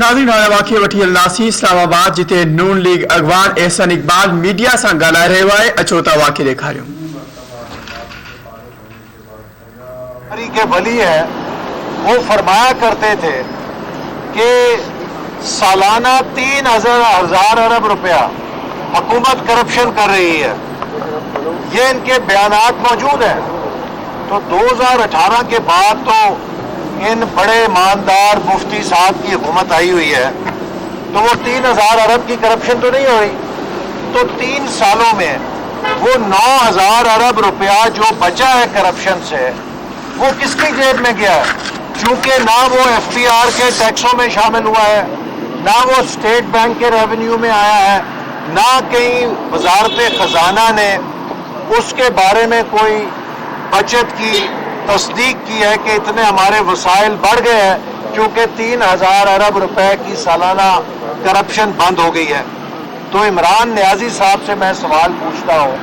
नाज़रीन वाक़े वठी हलंदासीं। इस्लामाबाद जिते नून लीग अगवान एहसन इकबाल मीडिया से ॻाल्हाए रहियो आहे। अचो त वाक़े ॾेखारियूं। के वली है वो फरमाया करते थे कि सालाना 3,000 अरब रुपया हुकूमत करप्शन कर रही है। ये इनके बयानात मौजूद हैं। तो 2018 के बाद तो इन बड़े ईमानदार मुफ्ती साहब की हुकूमत आई हुई है, तो वो 3,000 अरब की करप्शन तो नहीं हो रही। तो 3 सालों में वो 9,000 अरब रुपया जो बचा है करप्शन से, वो किसकी जेब में गया है? चूंकि ना वो FPR के टैक्सों में शामिल हुआ है, ना वो स्टेट बैंक के रेवेन्यू में आया है, ना कहीं वजारत खजाना ने उसके बारे में कोई बचत की तस्दीक की है कि इतने हमारे वसाइल बढ़ गए हैं क्योंकि 3,000 अरब रुपए की सालाना करप्शन बंद हो गई है। तो इमरान नियाजी साहब से मैं सवाल पूछता हूँ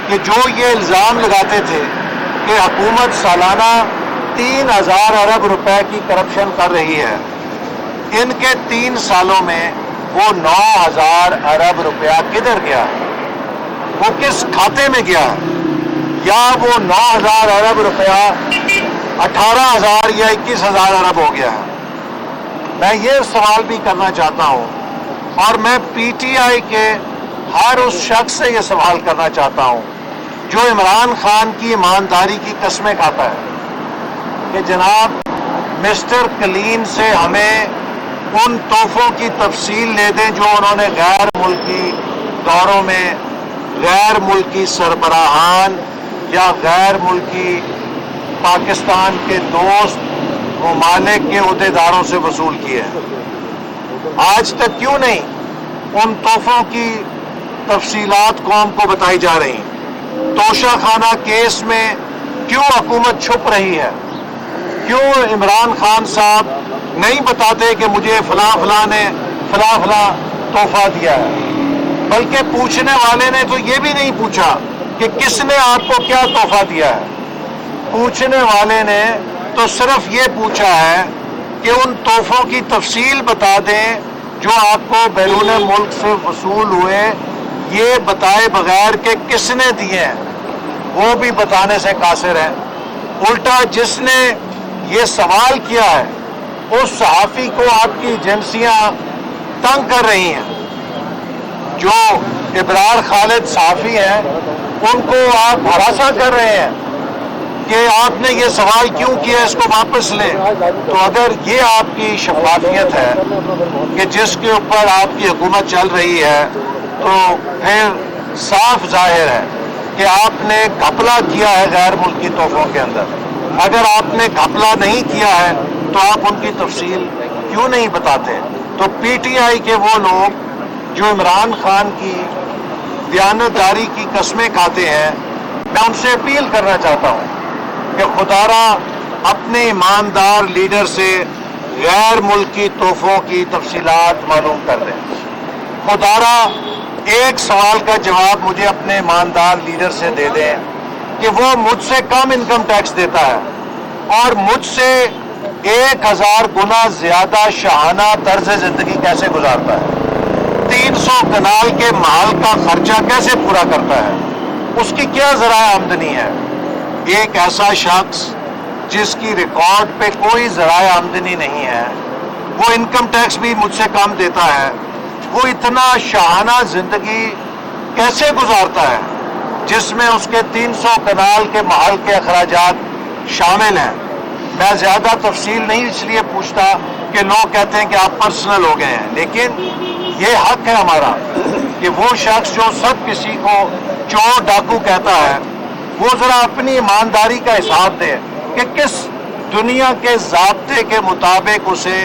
कि जो ये इल्ज़ाम लगाते थे कि हुकूमत सालाना 3,000 अरब रुपए की करप्शन कर रही है, इनके 3 सालों में वो 9,000 अरब रुपया किधर गया? वो किस खाते में गया? या वो 9,000 अरब रुपया 18,000 या 21,000 अरब हो गया है? मैं ये सवाल भी करना चाहता हूँ और मैं PTI के हर उस शख्स से ये सवाल करना चाहता हूँ जो इमरान खान की ईमानदारी की कस्में खाता है कि जनाब मिस्टर क्लीन से हमें उन तोहफों की तफसील ले दें जो उन्होंने गैर मुल्की दौरों में गैर मुल्की सरबराहान या गैर मुल्की पाकिस्तान के दोस्त ममालिक के अहदेदारों से वसूल किए हैं। आज तक क्यों नहीं उन तोहफों की तफसीलात कौम को बताई जा रही? तोशा खाना केस में क्यों हुकूमत छुप रही है? क्यों इमरान खान साहब नहीं बताते कि मुझे फला फला ने फला फला तोहफा दिया है? बल्कि पूछने वाले ने तो ये भी नहीं पूछा कि किसने आपको क्या तोहफा दिया है। पूछने वाले ने तो सिर्फ ये पूछा है कि उन तोहफों की तफसील बता दें जो आपको बैरून मुल्क से वसूल हुए, ये बताए बगैर के किसने दिए हैं, वो भी बताने से कासिर है। उल्टा जिसने ये सवाल किया है उस सहाफ़ी को आपकी एजेंसियां तंग कर रही हैं। जो इब्रार खालिद सहाफ़ी हैं उनको आप हरासा कर रहे हैं कि आपने ये सवाल क्यों किया, इसको वापस लें। तो अगर ये आपकी शफाफियत है कि जिसके ऊपर आपकी हुकूमत चल रही है, तो फिर साफ जाहिर है कि आपने घपला किया है गैर मुल्की तोहफों के अंदर। अगर आपने घपला नहीं किया है तो आप उनकी तफसील क्यों नहीं बताते? तो PTI के वो लोग जो इमरान खान की दयानतदारी की कस्में खाते हैं, मैं उनसे अपील करना चाहता हूँ कि खुदारा अपने ईमानदार लीडर से गैर मुल्की तोहफों की तफसीलात मालूम कर लें। खुदारा एक सवाल का जवाब मुझे अपने ईमानदार लीडर से दे दें कि वो मुझसे कम इनकम टैक्स देता है और मुझसे 1,000 गुना ज्यादा शाहाना तर्ज जिंदगी कैसे गुजारता है, 300 कनाल के माल का खर्चा कैसे पूरा करता है, उसकी क्या ज़राए आमदनी है। एक ऐसा शख्स जिसकी रिकॉर्ड पे कोई ज़राए आमदनी नहीं है, वो इनकम टैक्स भी मुझसे कम देता है, वो इतना शाहाना जिंदगी कैसे गुजारता है जिसमें उसके 300 कनाल के महल के अखराजात शामिल हैं। मैं ज़्यादा तफसील नहीं इसलिए पूछता कि लोग कहते हैं कि आप पर्सनल हो गए हैं, लेकिन ये हक है हमारा कि वो शख्स जो सब किसी को चोर डाकू कहता है, वो ज़रा अपनी ईमानदारी का हिसाब दे कि किस दुनिया के ज़ाब्ते के मुताबिक उसे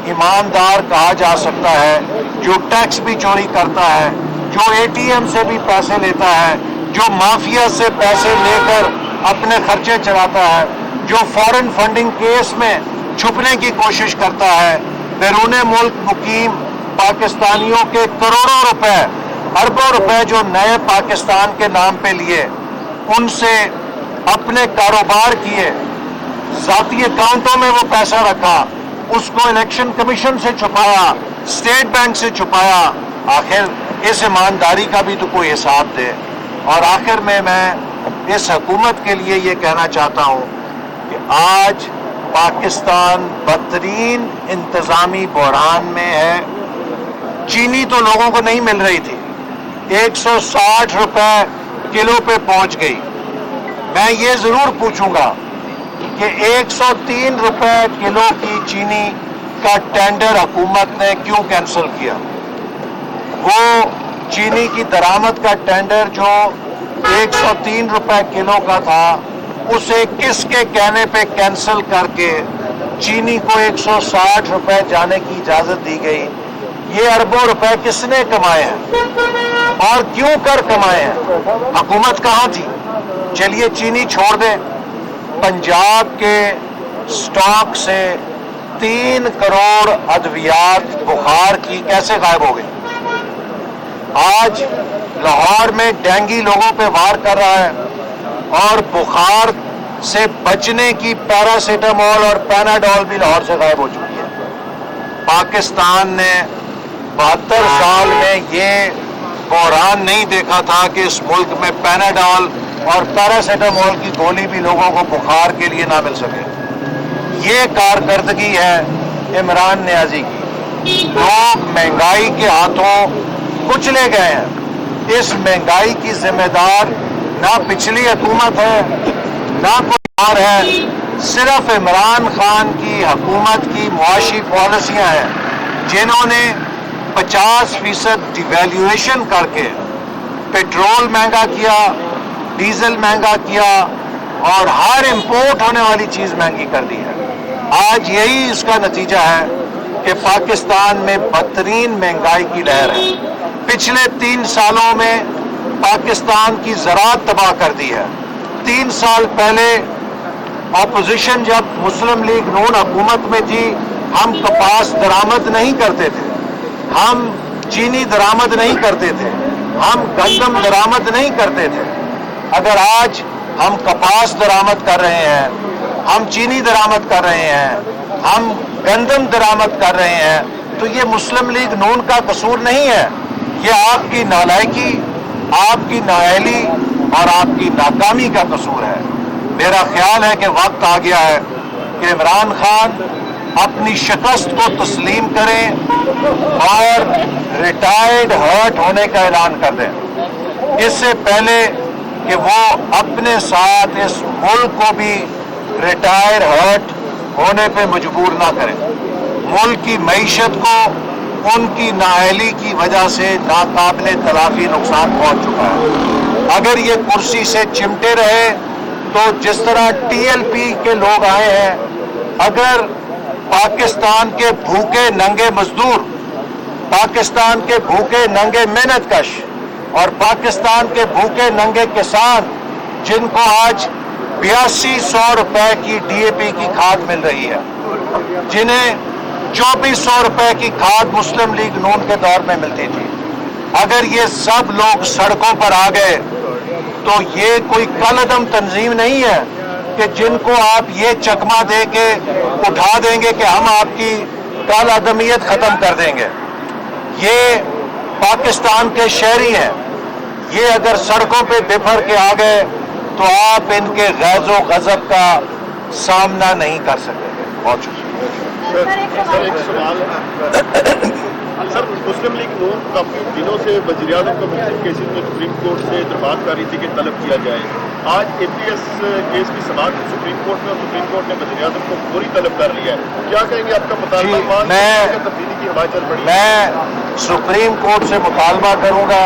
ईमानदार कहा जा सकता है, जो टैक्स भी चोरी करता है, जो ATM से भी पैसे लेता है, जो माफिया से पैसे लेकर अपने खर्चे चलाता है, जो फॉरेन फंडिंग केस में छुपने की कोशिश करता है, बैरून मुल्क मुकीम पाकिस्तानियों के करोड़ों रुपए, अरबों रुपए जो नए पाकिस्तान के नाम पे लिए, उनसे अपने कारोबार किए, जाती अकाउंटों में वो पैसा रखा, اس کو الیکشن کمیشن سے چھپایا, اسٹیٹ بینک سے چھپایا. آخر اس ایمانداری کا بھی تو کوئی حساب دے. اور آخر میں اس حکومت کے لیے یہ کہنا چاہتا ہوں کہ آج پاکستان بدترین انتظامی بحران میں ہے. چینی تو لوگوں کو نہیں مل رہی تھی, 160 روپے کلو پہ پہنچ گئی. میں یہ ضرور پوچھوں گا کہ 103 روپے کلو کی چینی کا ٹینڈر حکومت نے کیوں کینسل کیا؟ وہ چینی کی درآمد کا ٹینڈر جو 103 روپے کلو کا تھا, اسے کس کے کہنے پہ کینسل کر کے چینی کو 160 روپے جانے کی اجازت دی گئی؟ یہ اربوں روپے کس نے کمائے ہیں اور کیوں کر کمائے ہیں؟ حکومت کہاں تھی؟ چلیے چینی چھوڑ دیں, پنجاب کے سٹاک سے 3 کروڑ ادویات بخار کی کیسے غائب ہو گئی؟ آج لاہور میں ڈینگی لوگوں پہ وار کر رہا ہے اور بخار سے بچنے کی پیراسیٹامول اور پیناڈول بھی لاہور سے غائب ہو چکی ہے. پاکستان نے 72 سال میں یہ بحران نہیں دیکھا تھا کہ اس ملک میں پیناڈول اور پیراسیٹامول کی گولی بھی لوگوں کو بخار کے لیے نہ مل سکے. یہ کارکردگی ہے عمران نیازی کی. لوگ مہنگائی کے ہاتھوں کچلے گئے ہیں. اس مہنگائی کی ذمہ دار نہ پچھلی حکومت ہے نہ کوئی اور ہے, صرف عمران خان کی حکومت کی معاشی پالیسیاں ہیں جنہوں نے 50% ڈیویلیویشن کر کے پیٹرول مہنگا کیا, ڈیزل مہنگا کیا اور ہر امپورٹ ہونے والی چیز مہنگی کر دی ہے. آج یہی اس کا نتیجہ ہے کہ پاکستان میں بدترین مہنگائی کی لہر ہے. پچھلے 3 سالوں میں پاکستان کی زراعت تباہ کر دی ہے. 3 سال پہلے اپوزیشن جب مسلم لیگ نون حکومت میں تھی, ہم کپاس درآمد نہیں کرتے تھے, ہم چینی درآمد نہیں کرتے تھے, ہم گندم درآمد نہیں کرتے تھے. اگر آج ہم کپاس درآمد کر رہے ہیں, ہم چینی درآمد کر رہے ہیں, ہم گندم درآمد کر رہے ہیں, تو یہ مسلم لیگ نون کا قصور نہیں ہے. یہ آپ کی نالائکی, آپ کی نااہلی اور آپ کی ناکامی کا قصور ہے. میرا خیال ہے کہ وقت آ گیا ہے کہ عمران خان اپنی شکست کو تسلیم کریں اور ریٹائرڈ ہرٹ ہونے کا اعلان کر دیں, اس سے پہلے کہ وہ اپنے ساتھ اس ملک کو بھی ریٹائر ہرٹ ہونے پہ مجبور نہ کریں. ملک کی معیشت کو ان کی نااہلی کی وجہ سے ناقابل تلافی نقصان پہنچ چکا ہے. اگر یہ کرسی سے چمٹے رہے تو جس طرح ٹی ایل پی کے لوگ آئے ہیں, اگر پاکستان کے بھوکے ننگے مزدور, پاکستان کے بھوکے ننگے محنت کش اور پاکستان کے بھوکے ننگے کسان جن کو آج 8200 روپے کی ڈی اے پی کی کھاد مل رہی ہے, جنہیں 2400 روپے کی کھاد مسلم لیگ نون کے دور میں ملتی تھی, اگر یہ سب لوگ سڑکوں پر آ گئے تو یہ کوئی کل عدم تنظیم نہیں ہے کہ جن کو آپ یہ چکمہ دے کے اٹھا دیں گے کہ ہم آپ کی کل عدمیت ختم کر دیں گے. یہ پاکستان کے شہری ہیں, یہ اگر سڑکوں پہ بفر کے آ گئے تو آپ ان کے غیظ و غضب کا سامنا نہیں کر سکیں گے. بہت شکریہ. سر ایک سوال ہے. سر مسلم لیگ نون کافی دنوں سے وزیر اعظم کو مختلف کیسز میں سپریم کورٹ سے درخواست کر رہی تھی کہ طلب کیا جائے. آج اے پی ایس کیس کی سماعت سپریم کورٹ میں اور سپریم کورٹ نے وزیر اعظم کو فوری طلب کر لیا ہے. کیا کہیں گے آپ کا مطالبہ؟ تبدیلی کی ہوا چل پڑی. میں سپریم کورٹ سے مطالبہ کروں گا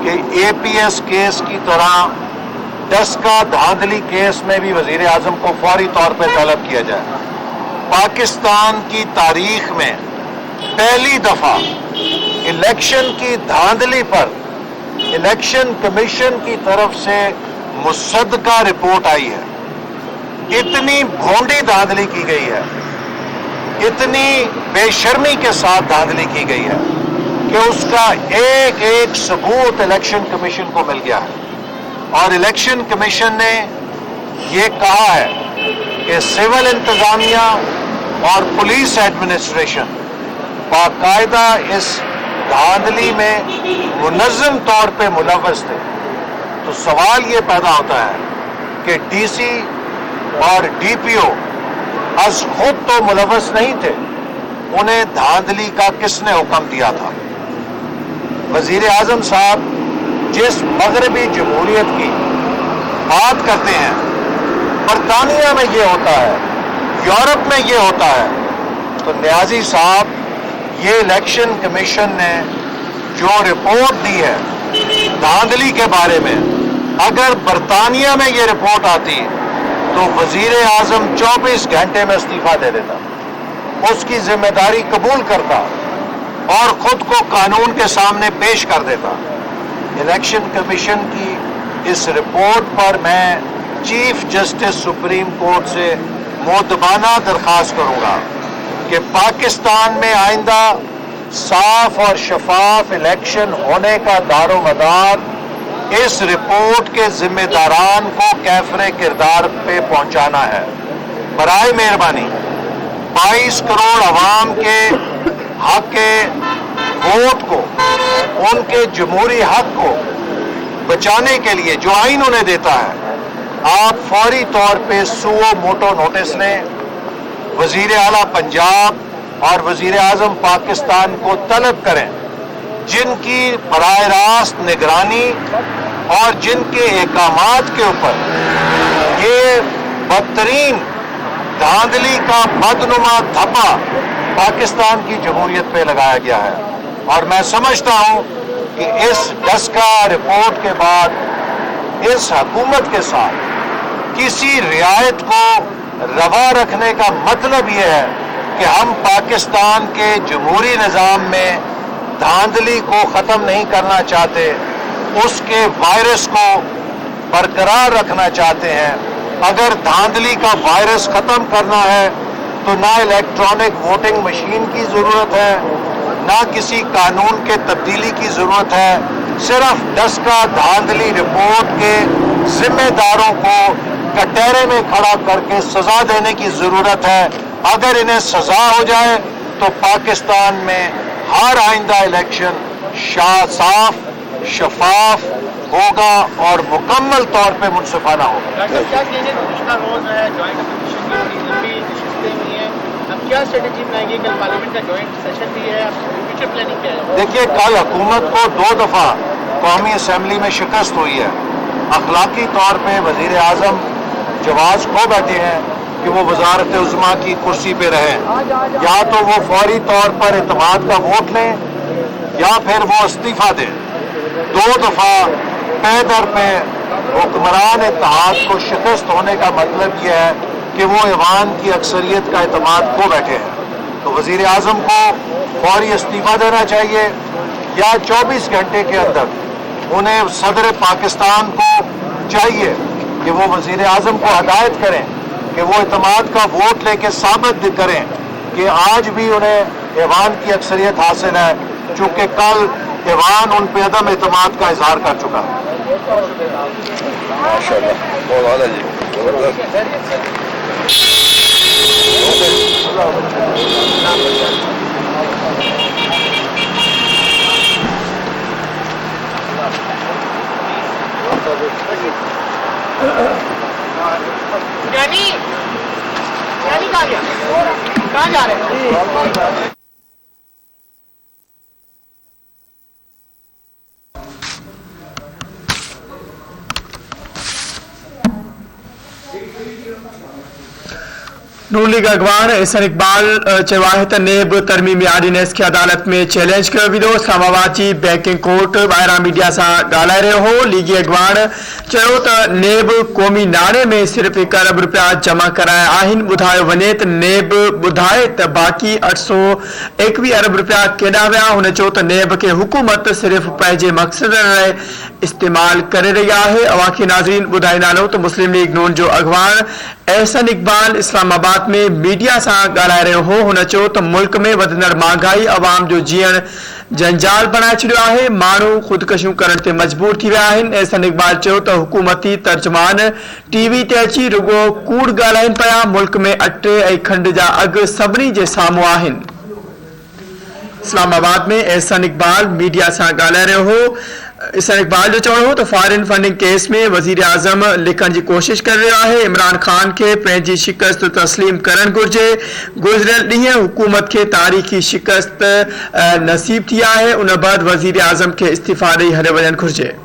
کہ اے پی ایس کیس کی طرح ڈسکا دھاندلی کیس میں بھی وزیر اعظم کو فوری طور پہ طلب کیا جائے. پاکستان کی تاریخ میں پہلی دفعہ الیکشن کی دھاندلی پر الیکشن کمیشن کی طرف سے مصدقہ رپورٹ آئی ہے. اتنی بھونڈی دھاندلی کی گئی ہے, اتنی بے شرمی کے ساتھ دھاندلی کی گئی ہے کہ اس کا ایک ایک ثبوت الیکشن کمیشن کو مل گیا ہے. اور الیکشن کمیشن نے یہ کہا ہے کہ سول انتظامیہ और पुलिस एडमिनिस्ट्रेशन बाकायदा इस धांधली में मुनज़्ज़म तौर पे मुलव्वस थे, तो सवाल ये पैदा होता है कि डीसी और डीपीओ अज खुद तो मुलव्वस नहीं थे, उन्हें धांधली का किसने हुक्म दिया था? वजीर आजम साहब जिस मगरबी जमहूरियत की बात करते हैं, बरतानिया में ये होता है, यूरोप में ये होता है, तो न्याजी साहब ये इलेक्शन कमीशन ने जो रिपोर्ट दी है धांधली के बारे में, अगर बरतानिया में ये रिपोर्ट आती तो वजीर आजम 24 घंटे में इस्तीफा दे देता, उसकी जिम्मेदारी कबूल करता और खुद को कानून के सामने पेश कर देता। इलेक्शन कमीशन की इस रिपोर्ट पर मैं चीफ जस्टिस सुप्रीम कोर्ट से मुद्दबाना दरख्वास्त करूंगा कि पाकिस्तान में आइंदा साफ और शफाफ इलेक्शन होने का दारोमदार इस रिपोर्ट के जिम्मेदारान को कैफरे किरदार पे पहुंचाना है। बराए मेहरबानी 22 करोड़ अवाम के हक के वोट को, उनके जमहूरी हक को बचाने के लिए जो आइन उन्हें देता है, आप फौरी तौर पे सुओ मोटो नोटिस लें, वजीर आला पंजाब और वजीर आजम पाकिस्तान को तलब करें, जिनकी बराह रास्त निगरानी और जिनके एकामात के ऊपर ये बदतरीन धांधली का बदनुमा धब्बा पाकिस्तान की जमहूरियत पे लगाया गया है। और मैं समझता हूं कि इस डस्का रिपोर्ट के बाद इस हुकूमत के साथ किसी रियायत को रवा रखने का मतलब यह है कि हम पाकिस्तान के जमहूरी निज़ाम में धांधली को ख़त्म नहीं करना चाहते, उसके वायरस को बरकरार रखना चाहते हैं। अगर धांधली का वायरस ख़त्म करना है तो ना इलेक्ट्रॉनिक वोटिंग मशीन की ज़रूरत है, ना किसी कानून के तब्दीली की ज़रूरत है, सिर्फ डस्का धांधली रिपोर्ट के जिम्मेदारों को कटहरे में खड़ा करके सज़ा देने की ज़रूरत है। अगर इन्हें सज़ा हो जाए तो पाकिस्तान में हर आइंदा इलेक्शन साफ शफाफ होगा और मुकम्मल तौर पे मुनसिफाना होगा। क्या कहेंगे? गुज़िश्ता रोज़ है जॉइंट अपोजिशन की बड़ी लंबी नशिस्तें हुई हैं, अब क्या स्ट्रेटजी बनाएंगे? कल पार्लियामेंट का जॉइंट सेशन भी है, फ्यूचर प्लानिंग क्या है? देखिए, कल हुकूमत को 2 दफ़ा कौमी असम्बली में शिकस्त हुई है। अखलाकी तौर पे वज़ीर आज़म जवाज़ खो बैठे हैं कि वो वज़ारत उज़्मा की कुर्सी पे रहें, या तो वो फौरी तौर पर इत्तेमाद का वोट लें या फिर वो इस्तीफ़ा दें। 2 दफ़ा पे दर पे हुक्मरान इत्तेहाद को शिकस्त होने का मतलब यह है कि वो ईवान की अक्सरियत का इत्तेमाद खो बैठे हैं। तो वज़ीर आज़म को फौरी इस्तीफ़ा देना चाहिए या 24 घंटे के अंदर उन्हें सदर पाकिस्तान को चाहिए कि वो वज़ीर आज़म को हदायत करें कि वो इत्तेमाद का वोट लेके साबित करें कि आज भी उन्हें ईवान की अक्सरियत हासिल है, चूँकि कल ईवान उन पे अदम इत्तेमाद का इजहार कर चुका है। माशाअल्लाह, बहुत आला जी, जबरदस्त। कहाँ जा रहे हैं? नून लीग अगवान एहसन इकबाल चवाहे त नेब तरमीमी आर्डिनेंस खे अदालत में चैलेंज कयो विधो। इस्लामाबाद जी बैंकिंग कोर्ट ॿाहिरां मीडिया सां ॻाल्हाए रहियो हो। लीगी अगवान चयो त नेब क़ौमी नाणे में सिर्फ़ 1 अरब रुपया जमा कराया आहिनि। ॿुधायो वञे त नेब ॿुधाए त बाक़ी 821 अरब रुपया केॾां विया। हुन चयो त नेब खे हुकूमत सिर्फ़ पंहिंजे मक़सद लाइ इस्तेमाल करे रही आहे। अवां खे नाज़रीन ॿुधाईंदा हलूं त मुस्लिम लीग नून जो अगवान एहसन इकबाल इस्लामाबाद इस्लामाबाद में मीडिया से ॻाल्हाए रहियो हो। हुन चयो त मुल्क में वधंदड़ महांगाई अवाम जो जीअण जंजाल बणाए छॾियो आहे। माण्हू ख़ुदकशियूं करण ते मजबूर थी विया आहिनि। एहसन इक़बाल चयो त हुकूमती तर्जुमान टीवी ते अची रुगो कूड़ ॻाल्हाइनि पिया। मुल्क में अटे ऐं खंड जा अघ सभिनी जे साम्हूं आहिनि। इस्लामाबाद में एहसन इक़बाल मीडिया से ॻाल्हाए रहियो हो। एहसन इक़बाल जो चवणो हो त फॉरेन फंडिंग केस में वज़ीर आज़म लिखण जी कोशिश करे रहियो आहे। इमरान ख़ान खे पंहिंजी शिकस्त तस्लीम करणु घुर्जे। गुज़िरियल ॾींहं हुकूमत खे तारीख़ी शिकस्त नसीब थी आहे। उन बैदि वज़ीर आज़म खे इस्तीफ़ा ॾेई हले वञणु घुर्जे।